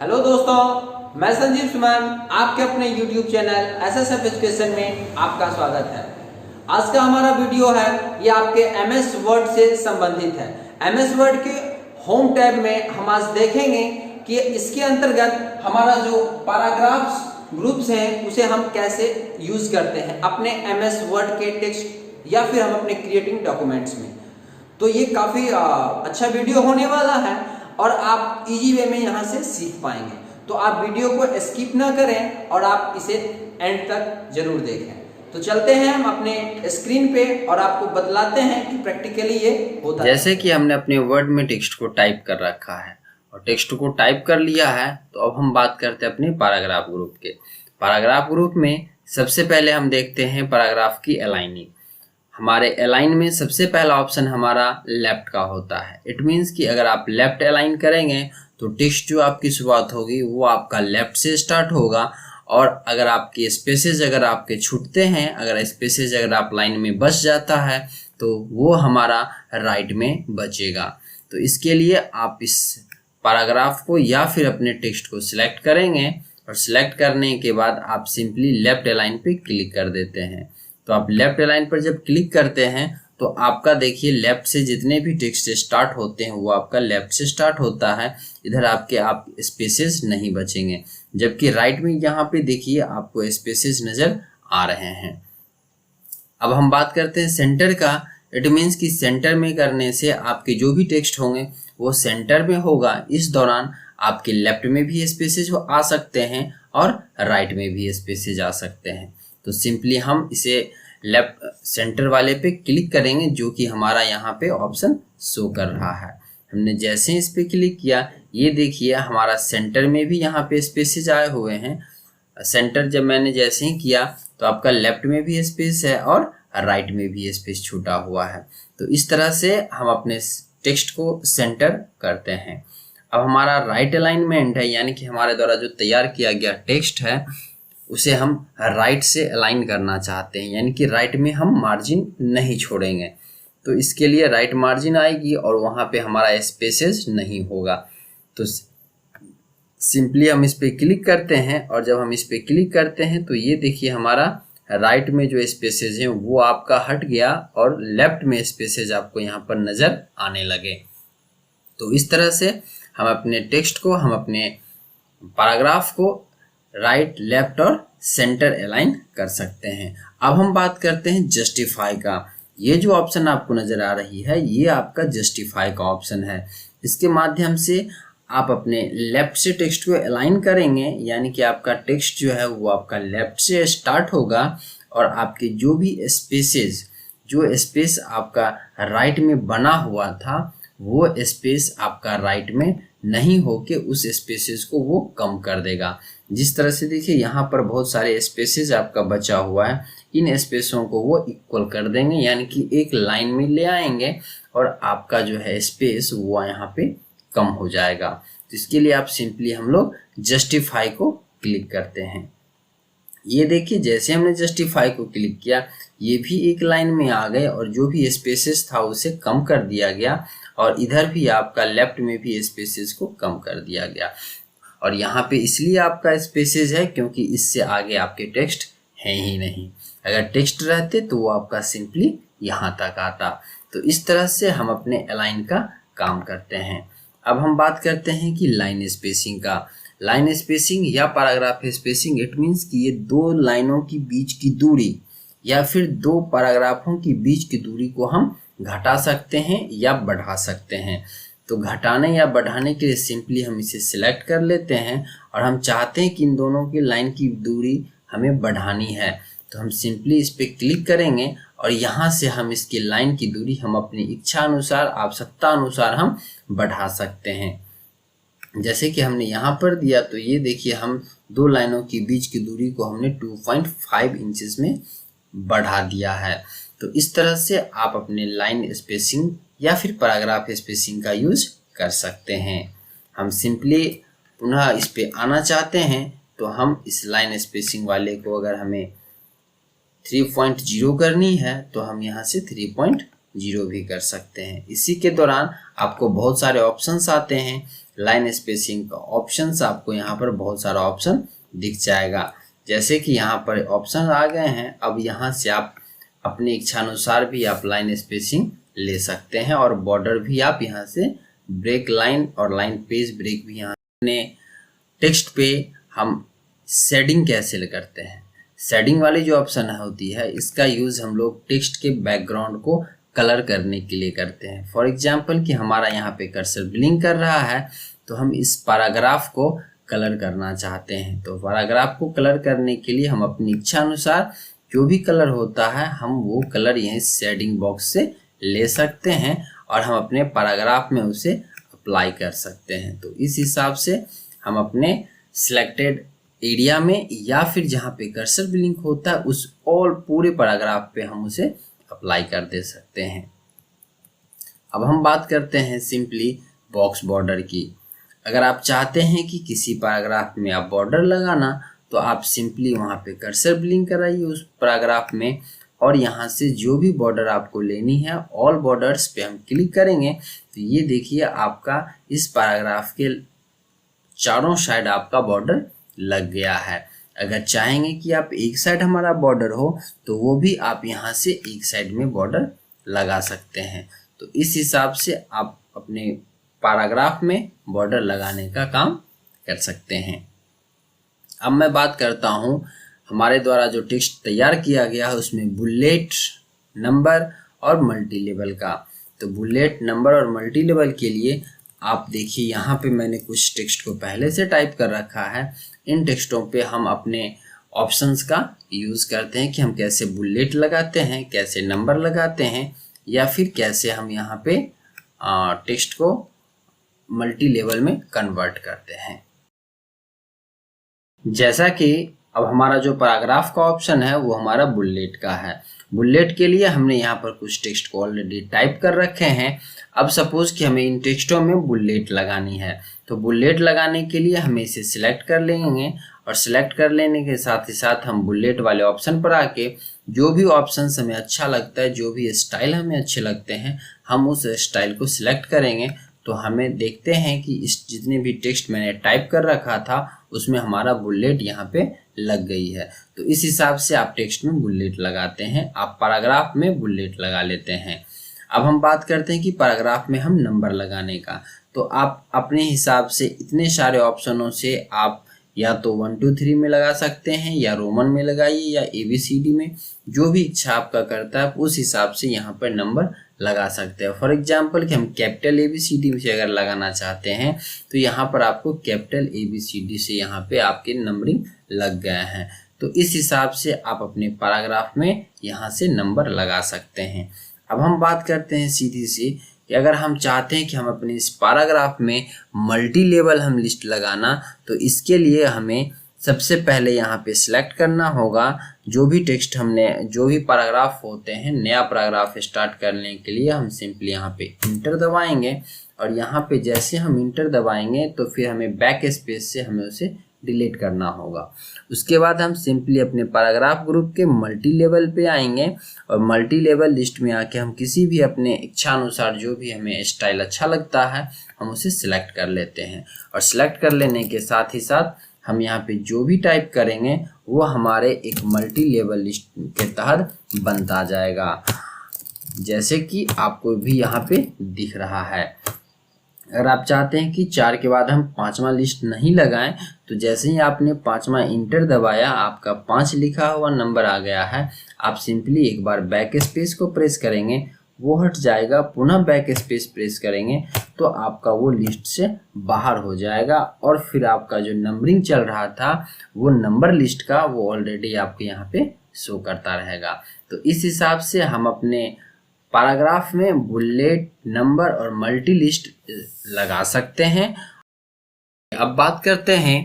Hello दोस्तों, मैं संजीव सुमन आपके अपने YouTube चैनल एसएसएफ एजुकेशन में आपका स्वागत है। आज का हमारा वीडियो है ये आपके MS वर्ड से संबंधित है। MS वर्ड के होम टैब में हम आज देखेंगे कि इसके अंतर्गत हमारा जो पैराग्राफ्स ग्रुप्स हैं उसे हम कैसे यूज करते हैं अपने MS वर्ड के टेक्स्ट या फिर हम अपने क्रिएटिंग डॉक्यूमेंट्स में। तो ये काफ़ी अच्छा वीडियो होने वाला है और आप इजी वे में यहाँ से सीख पाएंगे। तो आप वीडियो को स्किप ना करें और आप इसे एंड तक जरूर देखें। तो चलते हैं हम अपने स्क्रीन पे और आपको बतलाते हैं कि प्रैक्टिकली ये होता है। जैसे कि हमने अपने वर्ड में टेक्स्ट को टाइप कर रखा है और टेक्स्ट को टाइप कर लिया है, तो अब हम बात करते हैं अपने पैराग्राफ ग्रुप के। पैराग्राफ ग्रुप में सबसे पहले हम देखते हैं पैराग्राफ की अलाइनिंग। हमारे अलाइन में सबसे पहला ऑप्शन हमारा लेफ्ट का होता है। इट मीन्स कि अगर आप लेफ्ट अलाइन करेंगे तो टेक्स्ट जो आपकी शुरुआत होगी वो आपका लेफ्ट से स्टार्ट होगा, और अगर आपके स्पेसेस अगर आपके छूटते हैं, अगर स्पेसेस अगर आप लाइन में बच जाता है तो वो हमारा राइट में बचेगा। तो इसके लिए आप इस पैराग्राफ को या फिर अपने टेक्स्ट को सिलेक्ट करेंगे और सिलेक्ट करने के बाद आप सिंपली लेफ्ट अलाइन पे क्लिक कर देते हैं। तो आप लेफ्ट अलाइन पर जब क्लिक करते हैं तो आपका देखिए लेफ्ट से जितने भी टेक्स्ट स्टार्ट होते हैं वो आपका लेफ्ट से स्टार्ट होता है। इधर आपके आप स्पेसेस नहीं बचेंगे, जबकि राइट में यहाँ पे देखिए आपको स्पेसेस नज़र आ रहे हैं। अब हम बात करते हैं सेंटर का। इट मीन्स कि सेंटर में करने से आपके जो भी टेक्स्ट होंगे वो सेंटर में होगा। इस दौरान आपके लेफ्ट में भी स्पेसेज आ सकते हैं और राइट में भी स्पेसेज आ सकते हैं। तो सिंपली हम इसे लेफ्ट सेंटर वाले पे क्लिक करेंगे, जो कि हमारा यहाँ पे ऑप्शन शो कर रहा है। हमने जैसे ही इस पे क्लिक किया, ये देखिए हमारा सेंटर में भी यहाँ पे स्पेसेज आए हुए हैं। सेंटर जब मैंने जैसे ही किया तो आपका लेफ्ट में भी स्पेस है और राइट में भी स्पेस छूटा हुआ है। तो इस तरह से हम अपने टेक्स्ट को सेंटर करते हैं। अब हमारा राइट अलाइनमेंट है, यानी कि हमारे द्वारा जो तैयार किया गया टेक्स्ट है उसे हम राइट से अलाइन करना चाहते हैं, यानी कि राइट में हम मार्जिन नहीं छोड़ेंगे। तो इसके लिए राइट मार्जिन आएगी और वहाँ पे हमारा स्पेसेस नहीं होगा। तो सिंपली हम इस पे क्लिक करते हैं और जब हम इस पे क्लिक करते हैं तो ये देखिए हमारा राइट में जो स्पेसेस हैं वो आपका हट गया और लेफ्ट में स्पेसेस आपको यहाँ पर नज़र आने लगे। तो इस तरह से हम अपने टेक्स्ट को, हम अपने पैराग्राफ को राइट, लेफ्ट और सेंटर अलाइन कर सकते हैं। अब हम बात करते हैं जस्टिफाई का। ये जो ऑप्शन आपको नज़र आ रही है ये आपका जस्टिफाई का ऑप्शन है। इसके माध्यम से आप अपने लेफ्ट से टेक्स्ट को अलाइन करेंगे, यानी कि आपका टेक्स्ट जो है वो आपका लेफ्ट से स्टार्ट होगा और आपके जो भी स्पेसेस, जो स्पेस आपका राइट में बना हुआ था वो स्पेस आपका राइट में नहीं होके उस स्पेसेस को वो कम कर देगा। जिस तरह से देखिए यहाँ पर बहुत सारे स्पेसेस आपका बचा हुआ है, इन स्पेसों को वो इक्वल कर देंगे, यानी कि एक लाइन में ले आएंगे और आपका जो है स्पेस वो यहाँ पे कम हो जाएगा। तो इसके लिए आप सिंपली हम लोग जस्टिफाई को क्लिक करते हैं। ये देखिए जैसे हमने जस्टिफाई को क्लिक किया ये भी एक लाइन में आ गए और जो भी स्पेसेस था उसे कम कर दिया गया और इधर भी आपका लेफ्ट में भी स्पेसेस को कम कर दिया गया। और यहाँ पे इसलिए आपका स्पेसेस है क्योंकि इससे आगे आपके टेक्स्ट है ही नहीं। अगर टेक्स्ट रहते तो वो आपका सिंपली यहाँ तक आता। तो इस तरह से हम अपने अलाइन का काम करते हैं। अब हम बात करते हैं कि लाइन स्पेसिंग का। लाइन स्पेसिंग या पैराग्राफ स्पेसिंग, इट मीन्स कि ये दो लाइनों की बीच की दूरी या फिर दो पैराग्राफों की बीच की दूरी को हम घटा सकते हैं या बढ़ा सकते हैं। तो घटाने या बढ़ाने के लिए सिंपली हम इसे सिलेक्ट कर लेते हैं और हम चाहते हैं कि इन दोनों की लाइन की दूरी हमें बढ़ानी है। तो हम सिंपली इस पर क्लिक करेंगे और यहाँ से हम इसकी लाइन की दूरी हम अपनी इच्छा अनुसार, आवश्यकता अनुसार हम बढ़ा सकते हैं। जैसे कि हमने यहाँ पर दिया तो ये देखिए हम दो लाइनों के बीच की दूरी को हमने 2.5 इंचेस में बढ़ा दिया है। तो इस तरह से आप अपने लाइन स्पेसिंग या फिर पैराग्राफ स्पेसिंग का यूज कर सकते हैं। हम सिंपली पुनः इस पे आना चाहते हैं तो हम इस लाइन स्पेसिंग वाले को अगर हमें 3.0 करनी है तो हम यहाँ से 3.0 भी कर सकते हैं। इसी के दौरान आपको बहुत सारे ऑप्शंस आते हैं। लाइन स्पेसिंग का ऑप्शंस आपको यहाँ पर बहुत सारा ऑप्शन दिख जाएगा। जैसे कि यहाँ पर ऑप्शन आ गए हैं, अब यहाँ से आप अपनी इच्छा अनुसार भी आप लाइन स्पेसिंग ले सकते हैं और बॉर्डर भी आप यहाँ से ब्रेक लाइन और लाइन पेज ब्रेक भी यहाँ अपने टेक्स्ट पे हम शेडिंग कैसे करते हैं। शेडिंग वाली जो ऑप्शन होती है इसका यूज़ हम लोग टेक्स्ट के बैकग्राउंड को कलर करने के लिए करते हैं। फॉर एग्जाम्पल कि हमारा यहाँ पे कर्सर ब्लिंक कर रहा है तो हम इस पैराग्राफ को कलर करना चाहते हैं, तो पैराग्राफ को कलर करने के लिए हम अपनी इच्छा अनुसार जो भी कलर होता है हम वो कलर यहीं शेडिंग बॉक्स से ले सकते हैं और हम अपने पैराग्राफ में उसे अप्लाई कर सकते हैं। तो इस हिसाब से हम अपने सिलेक्टेड एरिया में या फिर जहाँ पे कर्सर ब्लिंक होता है उस ऑल पूरे पैराग्राफ पे हम उसे अप्लाई कर दे सकते हैं। अब हम बात करते हैं सिंपली बॉक्स बॉर्डर की। अगर आप चाहते हैं कि किसी पैराग्राफ में आप बॉर्डर लगाना तो आप सिंपली वहाँ पे कर्सर ब्लिंक कराइए उस पैराग्राफ में और यहाँ से जो भी बॉर्डर आपको लेनी है ऑल बॉर्डर्स पे हम क्लिक करेंगे तो ये देखिए आपका इस पैराग्राफ के चारों साइड आपका बॉर्डर लग गया है। अगर चाहेंगे कि आप एक साइड हमारा बॉर्डर हो तो वो भी आप यहाँ से एक साइड में बॉर्डर लगा सकते हैं। तो इस हिसाब से आप अपने पैराग्राफ में बॉर्डर लगाने का काम कर सकते हैं। अब मैं बात करता हूँ हमारे द्वारा जो टेक्स्ट तैयार किया गया है उसमें बुलेट, नंबर और मल्टी लेवल का। तो बुलेट, नंबर और मल्टी लेवल के लिए आप देखिए यहाँ पे मैंने कुछ टेक्स्ट को पहले से टाइप कर रखा है। इन टेक्स्टों पे हम अपने ऑप्शंस का यूज़ करते हैं कि हम कैसे बुलेट लगाते हैं, कैसे नंबर लगाते हैं या फिर कैसे हम यहाँ पे टेक्स्ट को मल्टी लेवल में कन्वर्ट करते हैं। जैसा कि अब हमारा जो पैराग्राफ का ऑप्शन है वो हमारा बुलेट का है। बुलेट के लिए हमने यहाँ पर कुछ टेक्स्ट को ऑलरेडी टाइप कर रखे हैं। अब सपोज कि हमें इन टेक्स्टों में बुलेट लगानी है तो बुलेट लगाने के लिए हमें इसे सिलेक्ट कर लेंगे और सिलेक्ट कर लेने के साथ ही साथ हम बुलेट वाले ऑप्शन पर आके जो भी ऑप्शन हमें अच्छा लगता है, जो भी स्टाइल हमें अच्छे लगते हैं हम उस स्टाइल को सिलेक्ट करेंगे। तो हमें देखते हैं कि इस जितने भी टेक्स्ट मैंने टाइप कर रखा था उसमें हमारा बुलेट यहाँ पे लग गई है। तो इस हिसाब से आप टेक्स्ट में बुलेट लगाते हैं, आप पैराग्राफ में बुलेट लगा लेते हैं। अब हम बात करते हैं कि पैराग्राफ में हम नंबर लगाने का। तो आप अपने हिसाब से इतने सारे ऑप्शनों से आप या तो 1 2 3 में लगा सकते हैं या रोमन में लगाइए या ABCD में, जो भी इच्छा आपका करता है उस हिसाब से यहाँ पर नंबर लगा सकते हैं। फॉर एग्जाम्पल कि हम कैपिटल ABCD से अगर लगाना चाहते हैं तो यहाँ पर आपको कैपिटल ABCD से यहाँ पे आपके नंबरिंग लग गए हैं। तो इस हिसाब से आप अपने पैराग्राफ में यहाँ से नंबर लगा सकते हैं। अब हम बात करते हैं सीधी सी कि अगर हम चाहते हैं कि हम अपने इस पैराग्राफ में मल्टी लेवल हम लिस्ट लगाना तो इसके लिए हमें सबसे पहले यहाँ पे सिलेक्ट करना होगा जो भी टेक्स्ट हमने जो भी पैराग्राफ होते हैं। नया पैराग्राफ स्टार्ट करने के लिए हम सिंपली यहाँ पे इंटर दबाएंगे और यहाँ पे जैसे हम इंटर दबाएंगे तो फिर हमें बैक स्पेस से हमें उसे डिलीट करना होगा। उसके बाद हम सिंपली अपने पैराग्राफ ग्रुप के मल्टी लेवल पे आएंगे और मल्टी लेवल लिस्ट में आके हम किसी भी अपने इच्छा अनुसार जो भी हमें स्टाइल अच्छा लगता है हम उसे सिलेक्ट कर लेते हैं और सिलेक्ट कर लेने के साथ ही साथ हम यहाँ पे जो भी टाइप करेंगे वो हमारे एक मल्टी लेवल लिस्ट के तहत बनता जाएगा, जैसे कि आपको भी यहाँ पे दिख रहा है। अगर आप चाहते हैं कि 4 के बाद हम 5वां लिस्ट नहीं लगाएं तो जैसे ही आपने 5वां इंटर दबाया आपका 5 लिखा हुआ नंबर आ गया है। आप सिंपली एक बार बैक स्पेस को प्रेस करेंगे, वो हट जाएगा, पुनः बैक स्पेस प्रेस करेंगे तो आपका वो लिस्ट से बाहर हो जाएगा और फिर आपका जो नंबरिंग चल रहा था वो नंबर लिस्ट का वो ऑलरेडी आपको यहाँ पे शो करता रहेगा। तो इस हिसाब से हम अपने पैराग्राफ में बुलेट, नंबर और मल्टी लिस्ट लगा सकते हैं। अब बात करते हैं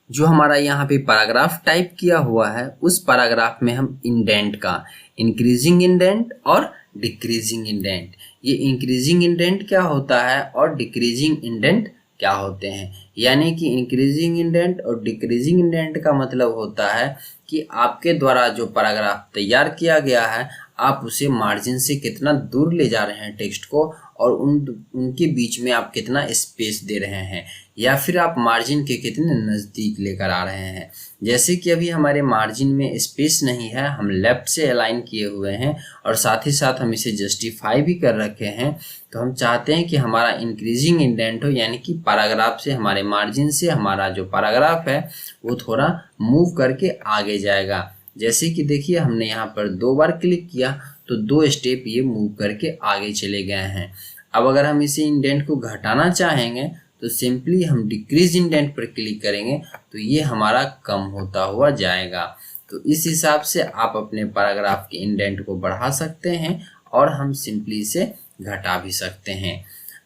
जो हमारा यहाँ पे पैराग्राफ टाइप किया हुआ है उस पैराग्राफ में हम इंडेंट का इंक्रीजिंग इंडेंट और डिक्रीजिंग इंडेंट, ये इंक्रीजिंग इंडेंट क्या होता है और डिक्रीजिंग इंडेंट क्या होते हैं। यानी कि इंक्रीजिंग इंडेंट और डिक्रीजिंग इंडेंट का मतलब होता है कि आपके द्वारा जो पैराग्राफ तैयार किया गया है आप उसे मार्जिन से कितना दूर ले जा रहे हैं टेक्स्ट को, और उनके बीच में आप कितना स्पेस दे रहे हैं, या फिर आप मार्जिन के कितने नज़दीक लेकर आ रहे हैं। जैसे कि अभी हमारे मार्जिन में स्पेस नहीं है, हम लेफ्ट से अलाइन किए हुए हैं और साथ ही साथ हम इसे जस्टिफाई भी कर रखे हैं। तो हम चाहते हैं कि हमारा इंक्रीजिंग इंडेंट हो, यानी कि पैराग्राफ से हमारे मार्जिन से हमारा जो पैराग्राफ है वो थोड़ा मूव करके आगे जाएगा। जैसे कि देखिए हमने यहाँ पर 2 बार क्लिक किया तो 2 स्टेप ये मूव करके आगे चले गए हैं। अब अगर हम इसे इंडेंट को घटाना चाहेंगे तो सिंपली हम डिक्रीज इंडेंट पर क्लिक करेंगे तो ये हमारा कम होता हुआ जाएगा। तो इस हिसाब से आप अपने पैराग्राफ के इंडेंट को बढ़ा सकते हैं और हम सिंपली इसे घटा भी सकते हैं।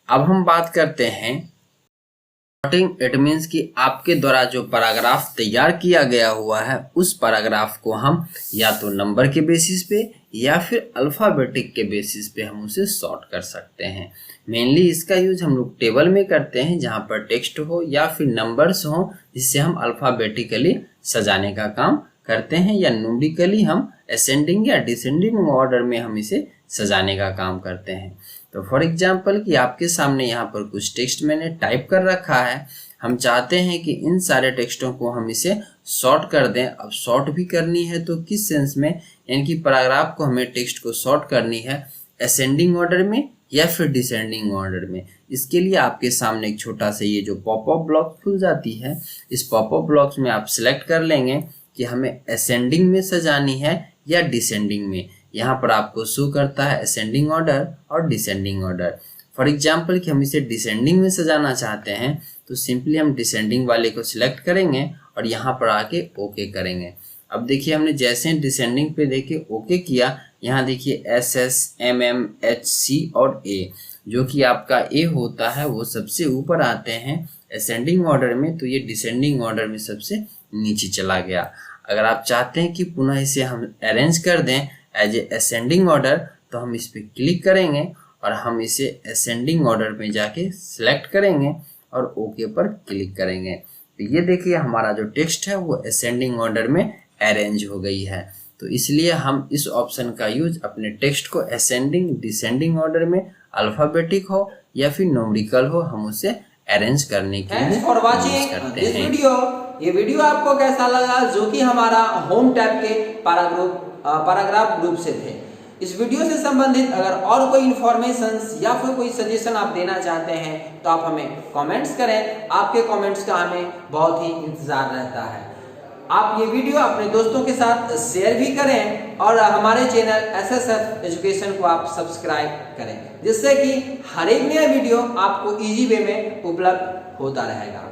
अब हम बात करते हैं सॉर्टिंग। इट मीन्स कि आपके द्वारा जो पैराग्राफ तैयार किया गया हुआ है उस पैराग्राफ को हम या तो नंबर के बेसिस पे या फिर अल्फ़ाबेटिक के बेसिस पे हम उसे सॉर्ट कर सकते हैं। मेनली इसका यूज हम लोग टेबल में करते हैं जहाँ पर टेक्स्ट हो या फिर नंबर्स हो, जिससे हम अल्फ़ाबेटिकली सजाने का काम करते हैं, या न्यूमेरिकली हम असेंडिंग या डिसेंडिंग ऑर्डर में हम इसे सजाने का काम करते हैं। तो फॉर एग्जाम्पल कि आपके सामने यहाँ पर कुछ टेक्स्ट मैंने टाइप कर रखा है, हम चाहते हैं कि इन सारे टेक्स्टों को हम इसे सॉर्ट कर दें। अब सॉर्ट भी करनी है तो किस सेंस में, यानी कि पैराग्राफ को हमें टेक्स्ट को सॉर्ट करनी है असेंडिंग ऑर्डर में या फिर डिसेंडिंग ऑर्डर में। इसके लिए आपके सामने एक छोटा सा ये जो पॉपअप ब्लॉक खुल जाती है, इस पॉपअप ब्लॉक्स में आप सिलेक्ट कर लेंगे कि हमें असेंडिंग में सजानी है या डिसेंडिंग में। यहाँ पर आपको शो करता है असेंडिंग ऑर्डर और डिसेंडिंग ऑर्डर। फॉर एग्जाम्पल कि हम इसे डिसेंडिंग में सजाना चाहते हैं तो सिंपली हम डिसेंडिंग वाले को सिलेक्ट करेंगे और यहाँ पर आके ओके करेंगे। अब देखिए हमने जैसे डिसेंडिंग पे देखे ओके किया, यहाँ देखिए SS, MM, HC और A, जो कि आपका A होता है वो सबसे ऊपर आते हैं असेंडिंग ऑर्डर में, तो ये डिसेंडिंग ऑर्डर में सबसे नीचे चला गया। अगर आप चाहते हैं कि पुनः इसे हम अरेंज कर दें एज ए असेंडिंग ऑर्डर तो हम इस पर क्लिक करेंगे और हम इसे असेंडिंग ऑर्डर में जाके सिलेक्ट करेंगे और ओके पर क्लिक करेंगे। तो ये देखिए हमारा जो टेक्स्ट है वो असेंडिंग ऑर्डर में अरेंज हो गई है। तो इसलिए हम इस ऑप्शन का यूज अपने टेक्स्ट को असेंडिंग डिसेंडिंग ऑर्डर में अल्फाबेटिक हो या फिर न्यूमेरिकल हो हम उसे अरेंज करने के लिए फॉर वाचिंग दिस वीडियो। ये वीडियो आपको कैसा लगा, जो कि हमारा होम टैब के पैराग्राफ ग्रुप से थे। इस वीडियो से संबंधित अगर और कोई इन्फॉर्मेशंस या फिर कोई सजेशन आप देना चाहते हैं तो आप हमें कमेंट्स करें। आपके कमेंट्स का हमें बहुत ही इंतजार रहता है। आप ये वीडियो अपने दोस्तों के साथ शेयर भी करें और हमारे चैनल SSF एजुकेशन को आप सब्सक्राइब करें, जिससे कि हर एक नया वीडियो आपको इजी वे में उपलब्ध होता रहेगा।